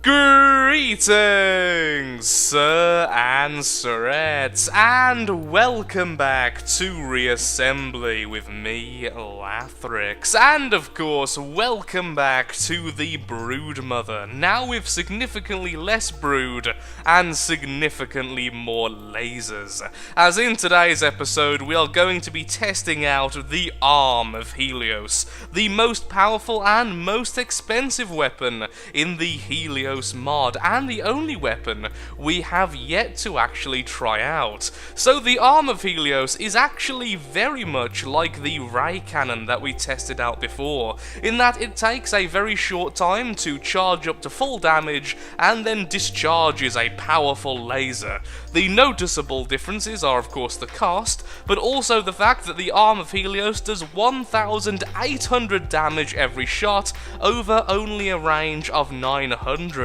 Greetings, Sir and Sirettes, and welcome back to Reassembly with me, Lathrix, and of course, welcome back to the Broodmother, now with significantly less brood and significantly more lasers, as in today's episode we are going to be testing out the arm of Helios, the most powerful and most expensive weapon in the Helios mod, and the only weapon we have yet to actually try out. So the arm of Helios is actually very much like the ray cannon that we tested out before, in that it takes a very short time to charge up to full damage and then discharges a powerful laser. The noticeable differences are of course the cost, but also the fact that the arm of Helios does 1,800 damage every shot over only a range of 900.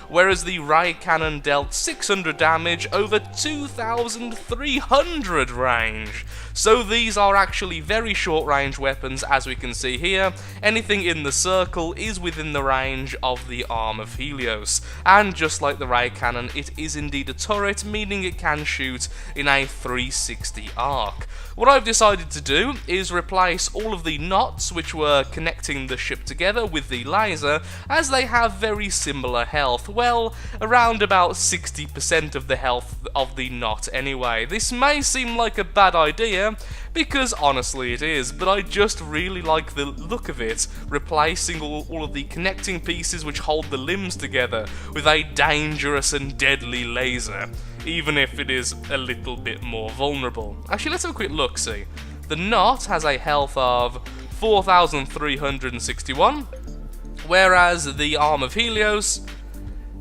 Whereas the ray cannon dealt 600 damage over 2,300 range. So these are actually very short range weapons, as we can see here. Anything in the circle is within the range of the arm of Helios. And just like the ray cannon, it is indeed a turret, meaning it can shoot in a 360 arc. What I've decided to do is replace all of the knots which were connecting the ship together with the laser, as they have very similar health. Well, around about 60% of the health of the knot anyway. This may seem like a bad idea, because honestly it is, but I just really like the look of it, replacing all of the connecting pieces which hold the limbs together with a dangerous and deadly laser, even if it is a little bit more vulnerable. Actually, let's have a quick look-see. The knot has a health of 4,361, whereas the arm of Helios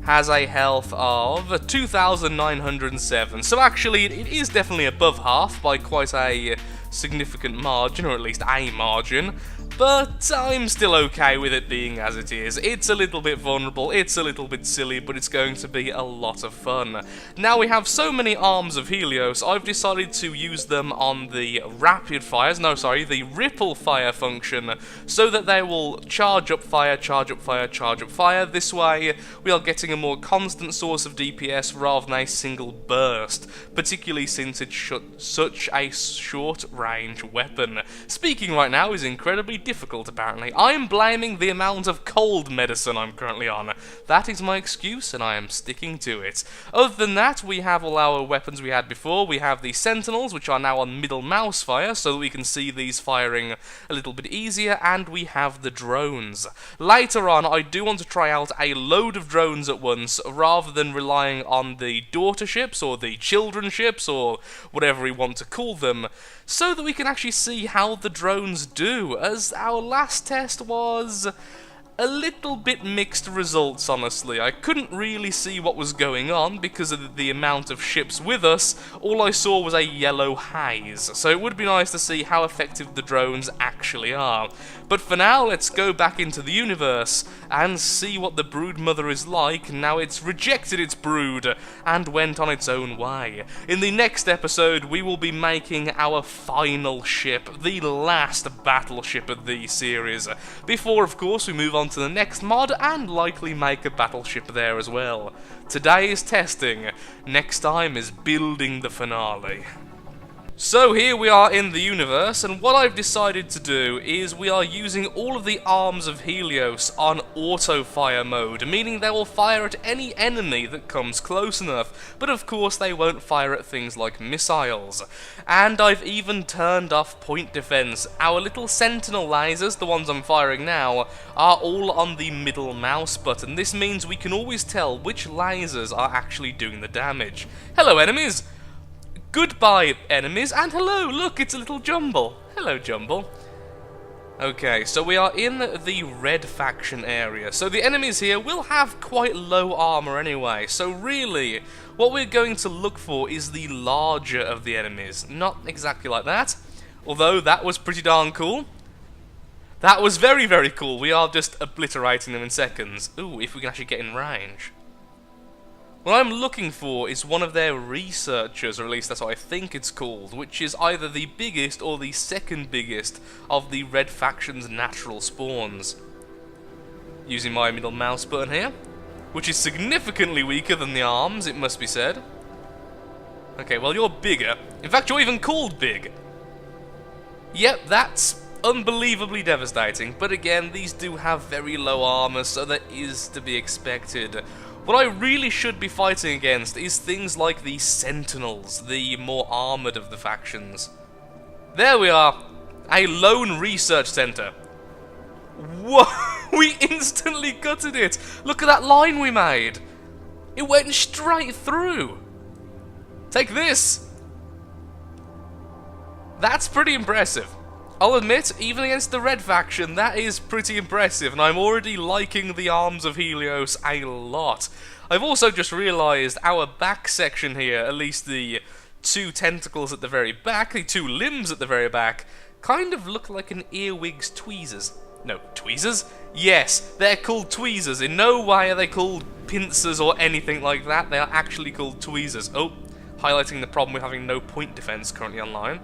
has a health of 2,907. So actually, it is definitely above half by quite a significant margin, or at least a margin. But I'm still okay with it being as it is. It's a little bit vulnerable, it's a little bit silly, but it's going to be a lot of fun. Now we have so many arms of Helios, I've decided to use them on the the ripple fire function, so that they will charge up fire, charge up fire, charge up fire. This way we are getting a more constant source of DPS rather than a single burst, particularly since it's such a short range weapon. Speaking right now is incredibly difficult, apparently. I am blaming the amount of cold medicine I'm currently on. That is my excuse, and I am sticking to it. Other than that, we have all our weapons we had before. We have the Sentinels, which are now on middle mouse fire, so that we can see these firing a little bit easier, and we have the drones. Later on, I do want to try out a load of drones at once, rather than relying on the daughter ships, or the children ships, or whatever we want to call them, so that we can actually see how the drones do, as our last test was a little bit mixed results, honestly. I couldn't really see what was going on because of the amount of ships with us. All I saw was a yellow haze, so it would be nice to see how effective the drones actually are. But for now, let's go back into the universe and see what the Broodmother is like now it's rejected its brood and went on its own way. In the next episode, we will be making our final ship, the last battleship of the series, before of course we move on to the next mod and likely make a battleship there as well. Today is testing, next time is building the finale. So here we are in the universe, and what I've decided to do is we are using all of the arms of Helios on auto-fire mode, meaning they will fire at any enemy that comes close enough, but of course they won't fire at things like missiles. And I've even turned off point defense. Our little sentinel lasers, the ones I'm firing now, are all on the middle mouse button. This means we can always tell which lasers are actually doing the damage. Hello enemies! Goodbye, enemies, and hello, look, it's a little Jumble. Hello, Jumble. Okay, so we are in the red faction area. So the enemies here will have quite low armor anyway, so really, what we're going to look for is the larger of the enemies. Not exactly like that, although that was pretty darn cool. That was very, very cool. We are just obliterating them in seconds. Ooh, if we can actually get in range. What I'm looking for is one of their researchers, or at least that's what I think it's called, which is either the biggest or the second biggest of the Red Faction's natural spawns. Using my middle mouse button here. which is significantly weaker than the arms, it must be said. Okay, well, you're bigger. In fact, you're even called big. Yep, that's unbelievably devastating, but again, these do have very low armor, so that is to be expected. What I really should be fighting against is things like the Sentinels, the more armored of the factions. There we are, a lone research center. Whoa, we instantly gutted it! Look at that line we made! It went straight through! Take this! That's pretty impressive. I'll admit, even against the red faction, that is pretty impressive, and I'm already liking the arms of Helios a lot. I've also just realised our back section here, at least the two tentacles at the very back, the two limbs at the very back, kind of look like an earwig's tweezers. No, tweezers? Yes, they're called tweezers. In no way are they called pincers or anything like that. They are actually called tweezers. Oh, highlighting the problem with having no point defense currently online.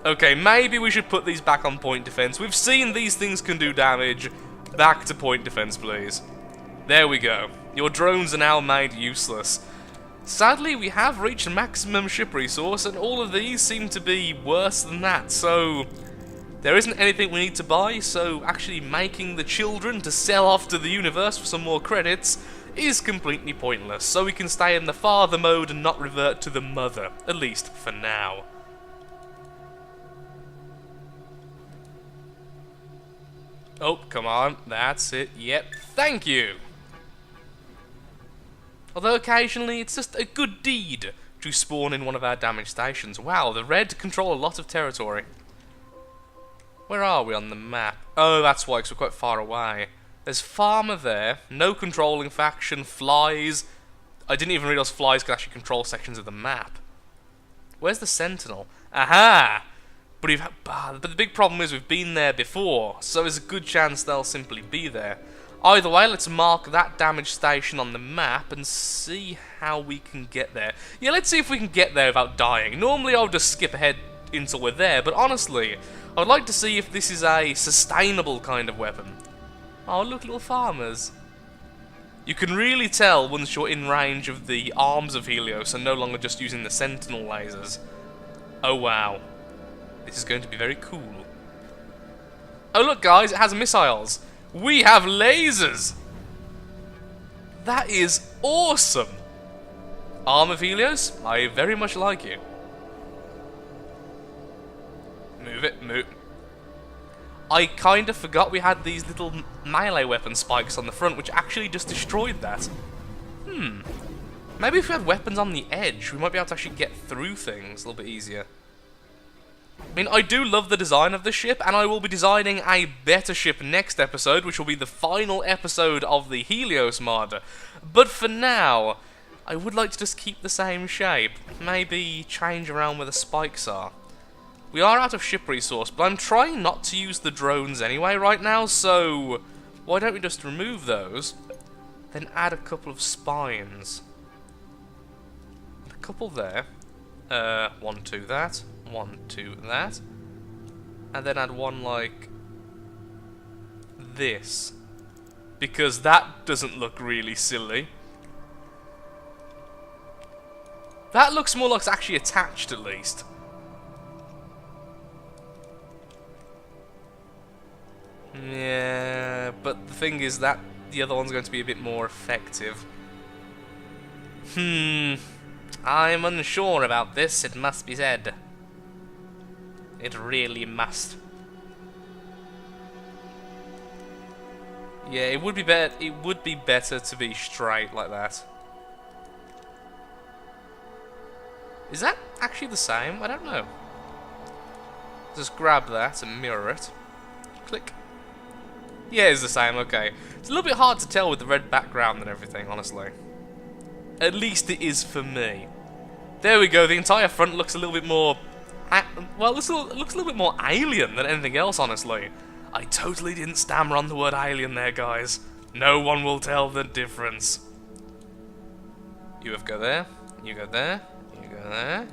Okay, maybe we should put these back on point defense. We've seen these things can do damage. Back to point defense, please. There we go. Your drones are now made useless. Sadly, we have reached maximum ship resource, and all of these seem to be worse than that, so there isn't anything we need to buy, so actually making the children to sell off to the universe for some more credits is completely pointless, so we can stay in the father mode and not revert to the mother, at least for now. Oh, come on, that's it, yep, thank you! Although occasionally it's just a good deed to spawn in one of our damaged stations. Wow, the red control a lot of territory. Where are we on the map? Oh, that's why, because we're quite far away. There's Farmer there, no controlling faction, flies. I didn't even realise flies could actually control sections of the map. Where's the Sentinel? Aha! But the big problem is we've been there before, so there's a good chance they'll simply be there. Either way, let's mark that damaged station on the map and see how we can get there. Yeah, let's see if we can get there without dying. Normally I'll just skip ahead until we're there, but honestly, I'd like to see if this is a sustainable kind of weapon. Oh, look, little farmers. You can really tell once you're in range of the arms of Helios and no longer just using the Sentinel lasers. Oh, wow. This is going to be very cool. Oh, look, guys, it has missiles. We have lasers! That is awesome! Arm of Helios, I very much like you. Move it, move. I kind of forgot we had these little melee weapon spikes on the front, which actually just destroyed that. Maybe if we had weapons on the edge, we might be able to actually get through things a little bit easier. I mean, I do love the design of the ship, and I will be designing a better ship next episode, which will be the final episode of the Helios mod. But for now, I would like to just keep the same shape. Maybe change around where the spikes are. We are out of ship resource, but I'm trying not to use the drones anyway right now, so why don't we just remove those, then add a couple of spines. A couple there. 1, 2 that. 1, 2 that. And then add one like this. Because that doesn't look really silly. That looks more like it's actually attached at least. Yeah, but the thing is that the other one's going to be a bit more effective. I'm unsure about this, it must be said. It really must. Yeah, it would be better. It would be better to be straight like that. Is that actually the same? I don't know. Just grab that and mirror it. Click. Yeah, it's the same. Okay. It's a little bit hard to tell with the red background and everything, honestly. At least it is for me. There we go. The entire front looks a little bit more. Well, it looks a little bit more alien than anything else, honestly. I totally didn't stammer on the word alien there, guys. No one will tell the difference. You go there, you go there, you go there.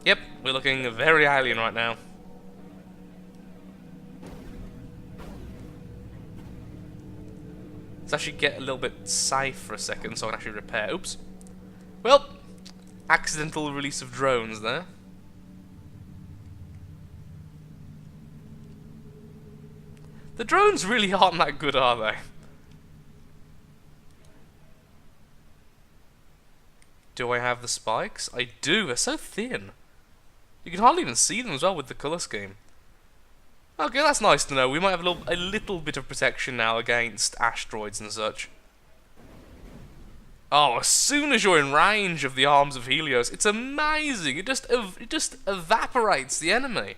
Yep, we're looking very alien right now. Let's actually get a little bit safe for a second so I can actually repair. Oops. Well, accidental release of drones there. The drones really aren't that good, are they? Do I have the spikes? I do. They're so thin. You can hardly even see them as well with the colour scheme. Okay, that's nice to know. We might have a little bit of protection now against asteroids and such. Oh, as soon as you're in range of the arms of Helios, it's amazing. It just evaporates the enemy.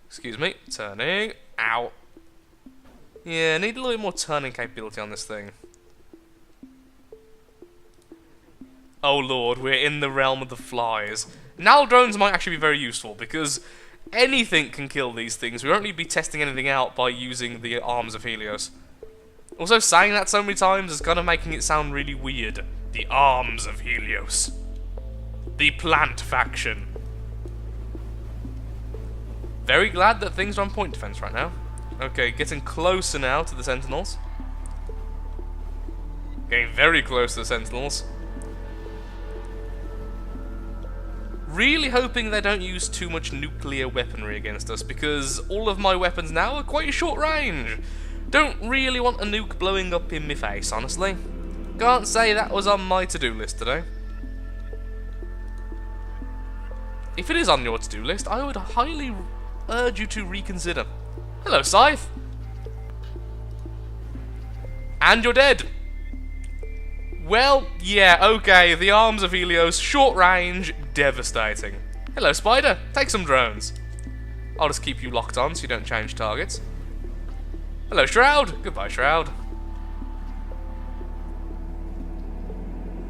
Excuse me. Turning. Ow. Yeah, need a little bit more turning capability on this thing. Oh lord, we're in the realm of the flies. Now drones might actually be very useful, because anything can kill these things. We won't need to be testing anything out by using the arms of Helios. Also, saying that so many times is kind of making it sound really weird. The arms of Helios. The plant faction. Very glad that things are on point defense right now. Okay, getting closer now to the Sentinels. Getting very close to the Sentinels. Really hoping they don't use too much nuclear weaponry against us, because all of my weapons now are quite short range. Don't really want a nuke blowing up in my face, honestly. Can't say that was on my to-do list today. If it is on your to-do list, I would highly urge you to reconsider. Hello, Scythe. And you're dead. Well, yeah, okay, the arms of Helios, short range, devastating. Hello, Spider, take some drones. I'll just keep you locked on so you don't change targets. Hello, Shroud. Goodbye, Shroud.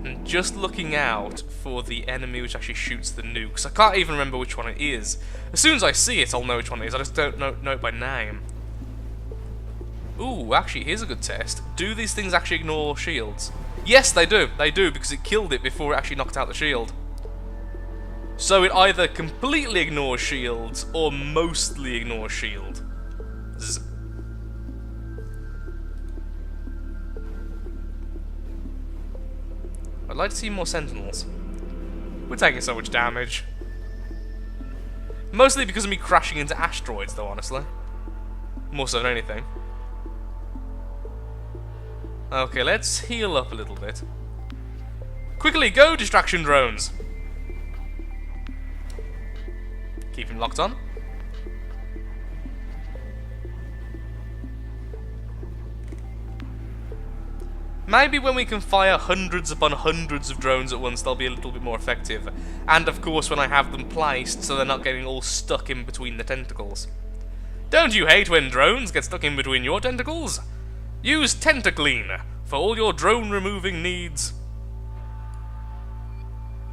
And just looking out for the enemy which actually shoots the nukes. I can't even remember which one it is. As soon as I see it, I'll know which one it is. I just don't know it by name. Ooh, actually, here's a good test. Do these things actually ignore shields? Yes, they do. They do, because it killed it before it actually knocked out the shield. So it either completely ignores shields, or mostly ignores shield. I'd like to see more Sentinels. We're taking so much damage. Mostly because of me crashing into asteroids, though, honestly. More so than anything. Okay, let's heal up a little bit. Quickly, go, distraction drones! Keep him locked on. Maybe when we can fire hundreds upon hundreds of drones at once, they'll be a little bit more effective. And of course when I have them placed so they're not getting all stuck in between the tentacles. Don't you hate when drones get stuck in between your tentacles? Use Tentaclean for all your drone removing needs.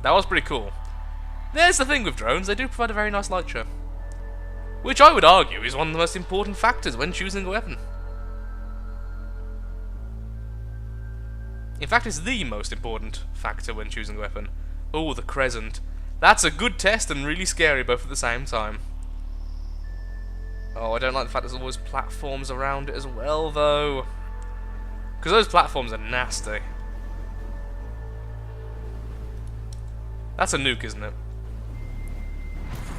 That was pretty cool. There's the thing with drones, they do provide a very nice light show. Which I would argue is one of the most important factors when choosing a weapon. In fact, it's the most important factor when choosing a weapon. Oh, the Crescent. That's a good test and really scary both at the same time. Oh, I don't like the fact there's always platforms around it as well, though. Because those platforms are nasty. That's a nuke, isn't it?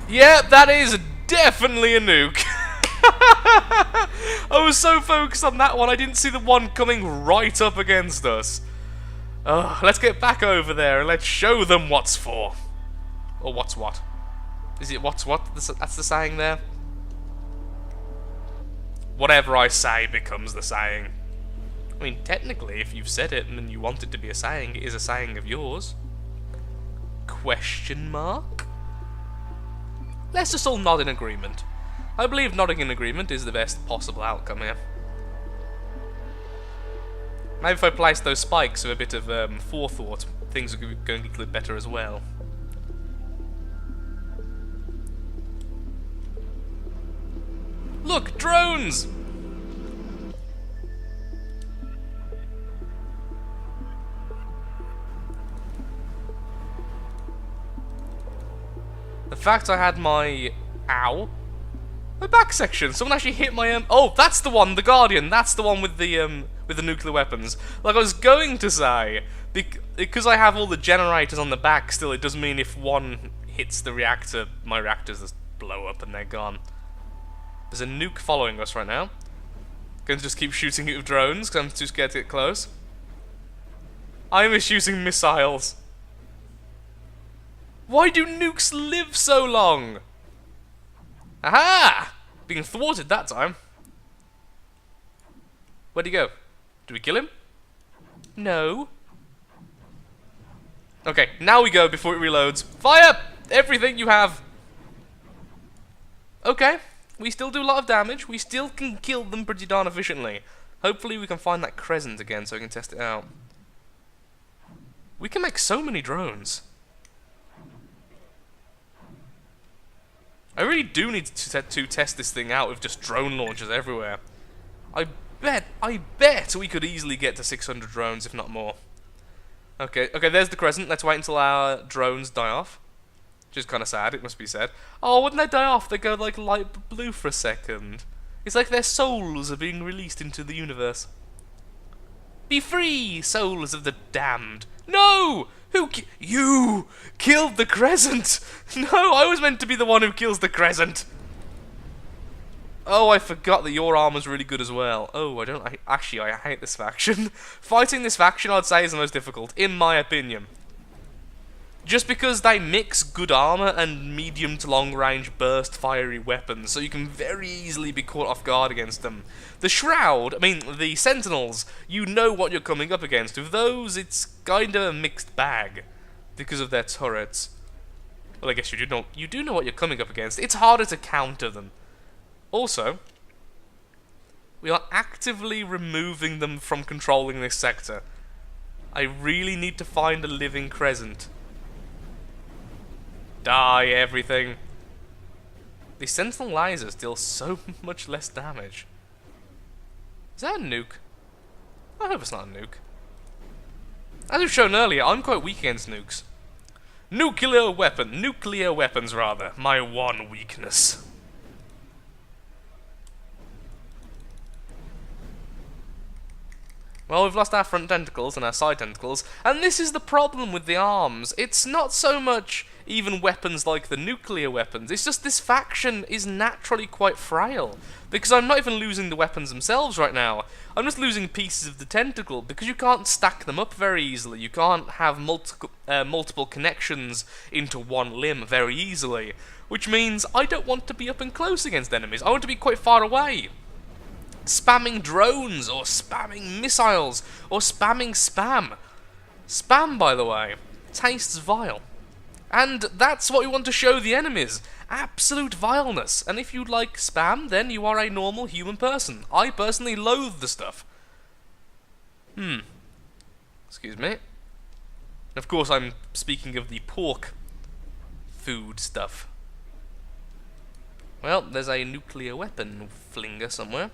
Yep, that is definitely a nuke. I was so focused on that one, I didn't see the one coming right up against us. Let's get back over there and let's show them what's for. Or what's what. Is it what's what? That's the saying there? Whatever I say becomes the saying. I mean, technically, if you've said it and you want it to be a saying, it is a saying of yours. Question mark? Let's just all nod in agreement. I believe nodding in agreement is the best possible outcome here. Maybe if I place those spikes with a bit of forethought, things are going to get a little better as well. Look, drones! The fact I had my... Ow. My back section. Someone actually hit my oh, that's the one, the Guardian. That's the one with the nuclear weapons. Like I was going to say, because I have all the generators on the back still, it does mean if one hits the reactor, my reactors just blow up and they're gone. There's a nuke following us right now. Going to just keep shooting it with drones because I'm too scared to get close. I miss using missiles. Why do nukes live so long? Aha! Being thwarted that time. Where'd he go? Did we kill him? No. Okay, now we go before it reloads. Fire! Everything you have! Okay, we still do a lot of damage. We still can kill them pretty darn efficiently. Hopefully we can find that crescent again so we can test it out. We can make so many drones. I really do need to test this thing out with just drone launchers everywhere. I bet we could easily get to 600 drones, if not more. Okay, there's the crescent. Let's wait until our drones die off. Which is kind of sad, it must be said. Oh, when they die off, they go like light blue for a second. It's like their souls are being released into the universe. Be free, souls of the damned. No! You killed the crescent! No, I was meant to be the one who kills the crescent! Oh, I forgot that your armor's really good as well. Oh, actually, I hate this faction. Fighting this faction, I'd say, is the most difficult, in my opinion. Just because they mix good armor and medium to long range burst fiery weapons, so you can very easily be caught off guard against them. The the Sentinels, you know what you're coming up against. With those, it's kind of a mixed bag, because of their turrets. Well, I guess you do know what you're coming up against. It's harder to counter them. Also, we are actively removing them from controlling this sector. I really need to find a living crescent. Die, everything. The Sentinel lasers deal so much less damage. Is that a nuke? I hope it's not a nuke. As we've shown earlier, I'm quite weak against nukes. Nuclear weapons rather, my one weakness. Well, we've lost our front tentacles and our side tentacles, and this is the problem with the arms. It's not so much even weapons like the nuclear weapons, it's just this faction is naturally quite frail. Because I'm not even losing the weapons themselves right now, I'm just losing pieces of the tentacle, because you can't stack them up very easily, you can't have multiple connections into one limb very easily, which means I don't want to be up and close against enemies, I want to be quite far away. Spamming drones, or spamming missiles, or spamming spam. Spam, by the way, tastes vile. And that's what we want to show the enemies. Absolute vileness. And if you like spam, then you are a normal human person. I personally loathe the stuff. Excuse me. Of course, I'm speaking of the pork food stuff. Well, there's a nuclear weapon flinger somewhere.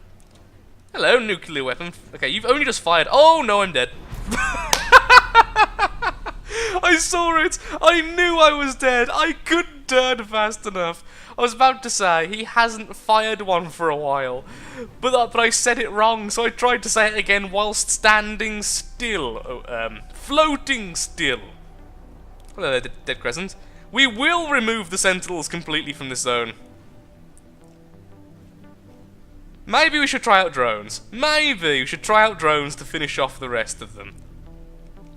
Hello, nuclear weapon. Okay, you've only just fired. Oh, no, I'm dead. I saw it. I knew I was dead. I couldn't turn fast enough. I was about to say, he hasn't fired one for a while. But I said it wrong, so I tried to say it again whilst standing still. Floating still. Hello there, Dead Crescent. We will remove the Sentinels completely from this zone. Maybe we should try out drones. Maybe we should try out drones to finish off the rest of them.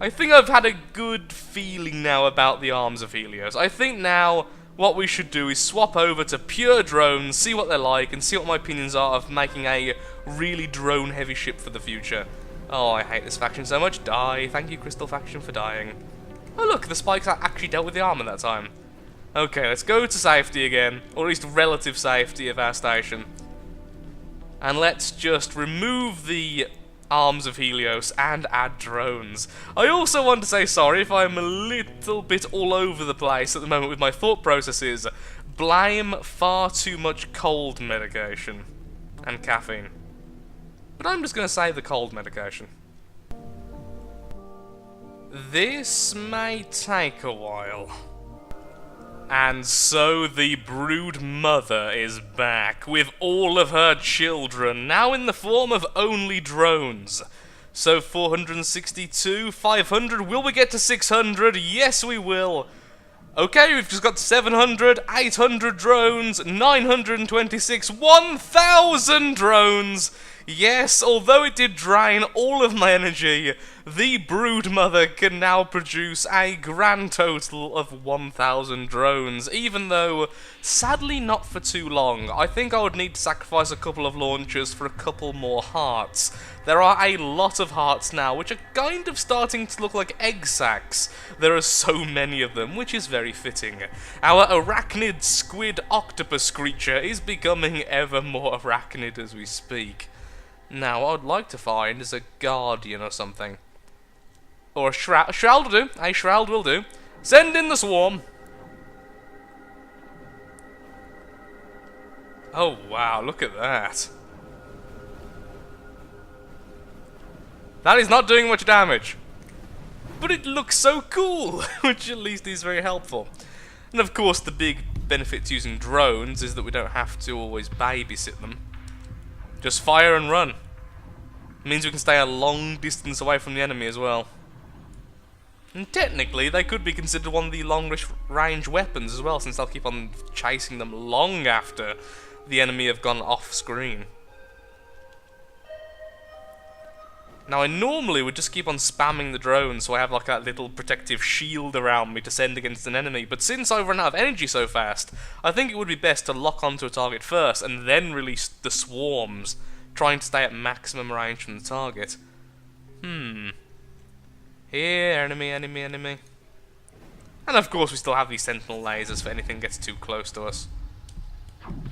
I think I've had a good feeling now about the arms of Helios. I think now what we should do is swap over to pure drones, see what they're like, and see what my opinions are of making a really drone-heavy ship for the future. Oh, I hate this faction so much. Die. Thank you, Crystal Faction, for dying. Oh look, the spikes actually dealt with the armor that time. Okay, let's go to safety again, or at least relative safety of our station. And let's just remove the arms of Helios and add drones. I also want to say sorry if I'm a little bit all over the place at the moment with my thought processes. Blame far too much cold medication and caffeine. But I'm just going to say the cold medication. This may take a while. And so the Brood Mother is back, with all of her children, now in the form of only drones. So 462, 500, will we get to 600? Yes we will. Okay, we've just got 700, 800 drones, 926, 1,000 drones! Yes, although it did drain all of my energy, the Brood Mother can now produce a grand total of 1,000 drones, even though, sadly not for too long. I think I would need to sacrifice a couple of launchers for a couple more hearts. There are a lot of hearts now, which are kind of starting to look like egg sacs. There are so many of them, which is very fitting. Our arachnid squid octopus creature is becoming ever more arachnid as we speak. Now, what I'd like to find is a guardian or something. Or a shroud. A shroud will do. A shroud will do. Send in the swarm. Oh, wow, look at that. That is not doing much damage. But it looks so cool, which at least is very helpful. And of course, the big benefit to using drones is that we don't have to always babysit them. Just fire and run. It means we can stay a long distance away from the enemy as well. And technically, they could be considered one of the long-range weapons as well, since they'll keep on chasing them long after the enemy have gone off-screen. Now, I normally would just keep on spamming the drone so I have like that little protective shield around me to send against an enemy, but since I've run out of energy so fast, I think it would be best to lock onto a target first and then release the swarms, trying to stay at maximum range from the target. Here, enemy, enemy, enemy. And of course we still have these sentinel lasers for anything gets too close to us.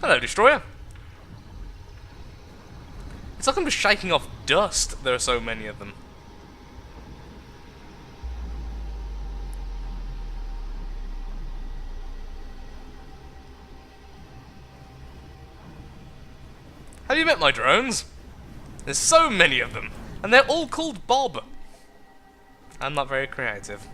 Hello, Destroyer. It's like I'm just shaking off dust, there are so many of them. Have you met my drones? There's so many of them, and they're all called Bob. I'm not very creative.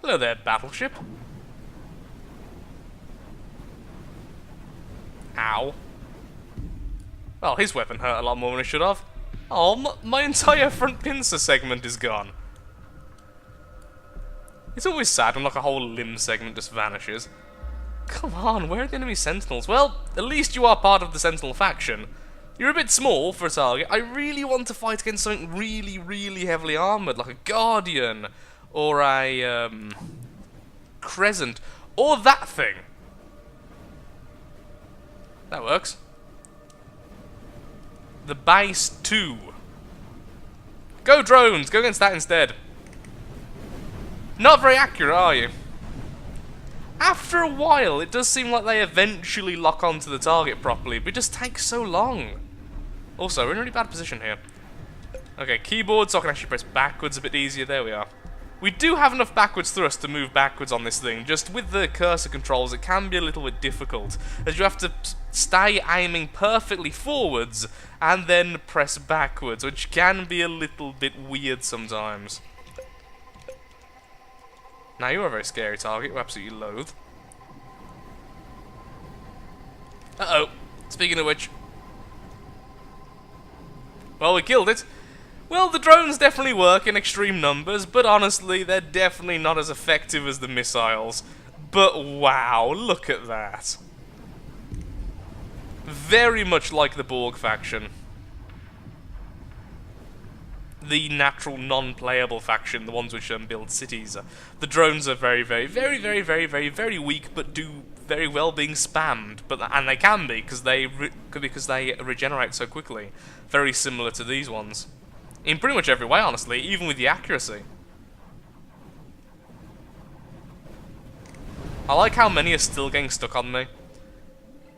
Hello there, battleship. Ow. Well, his weapon hurt a lot more than it should have. Oh, my entire front pincer segment is gone. It's always sad when like a whole limb segment just vanishes. Come on, where are the enemy sentinels? Well, at least you are part of the sentinel faction. You're a bit small for a target. I really want to fight against something really, really heavily armoured, like a guardian. Or a, crescent. Or that thing. That works. The base 2. Go drones! Go against that instead. Not very accurate, are you? After a while, it does seem like they eventually lock onto the target properly, but it just takes so long. Also, we're in a really bad position here. Okay, keyboard, so I can actually press backwards a bit easier. There we are. We do have enough backwards thrust to move backwards on this thing, just with the cursor controls it can be a little bit difficult, as you have to stay aiming perfectly forwards and then press backwards, which can be a little bit weird sometimes. Now you're a very scary target, we absolutely loathe. Uh-oh, speaking of which. Well, we killed it. Well, the drones definitely work in extreme numbers, but honestly, they're definitely not as effective as the missiles. But wow, look at that. Very much like the Borg faction. The natural, non-playable faction, the ones which build cities. The drones are very, very, very, very, very, very, very weak, but do very well being spammed. And they can be, because they regenerate so quickly. Very similar to these ones. In pretty much every way, honestly, even with the accuracy. I like how many are still getting stuck on me.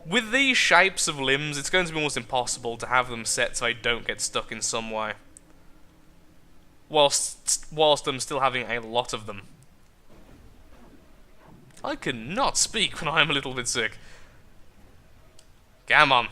With these shapes of limbs, it's going to be almost impossible to have them set so I don't get stuck in some way. Whilst I'm still having a lot of them. I cannot speak when I'm a little bit sick. Come on.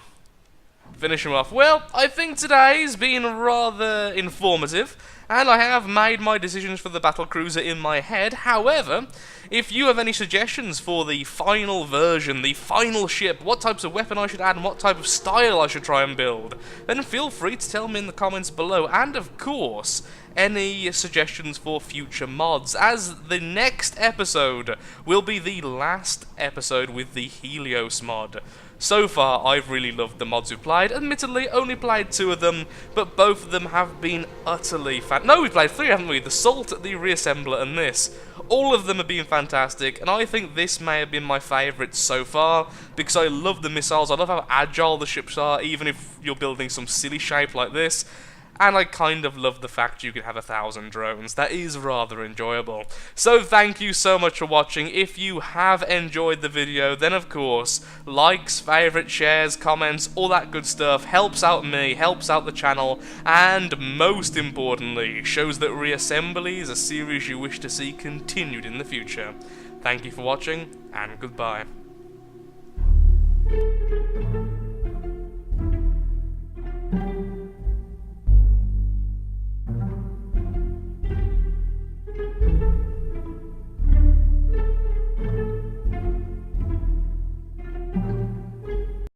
finish him off. Well, I think today's been rather informative, and I have made my decisions for the battlecruiser in my head. However, if you have any suggestions for the final version, the final ship, what types of weapon I should add and what type of style I should try and build, then feel free to tell me in the comments below. And of course, any suggestions for future mods, as the next episode will be the last episode with the Helios mod. So far, I've really loved the mods we've played. Admittedly, only played 2 of them, but both of them have been utterly No, we've played 3, haven't we? The Salt, the Reassembler, and this. All of them have been fantastic, and I think this may have been my favourite so far, because I love the missiles, I love how agile the ships are, even if you're building some silly shape like this. And I kind of love the fact you can have 1,000 drones. That is rather enjoyable. So thank you so much for watching. If you have enjoyed the video, then of course, likes, favourites, shares, comments, all that good stuff helps out me, helps out the channel, and most importantly, shows that Reassembly is a series you wish to see continued in the future. Thank you for watching, and goodbye.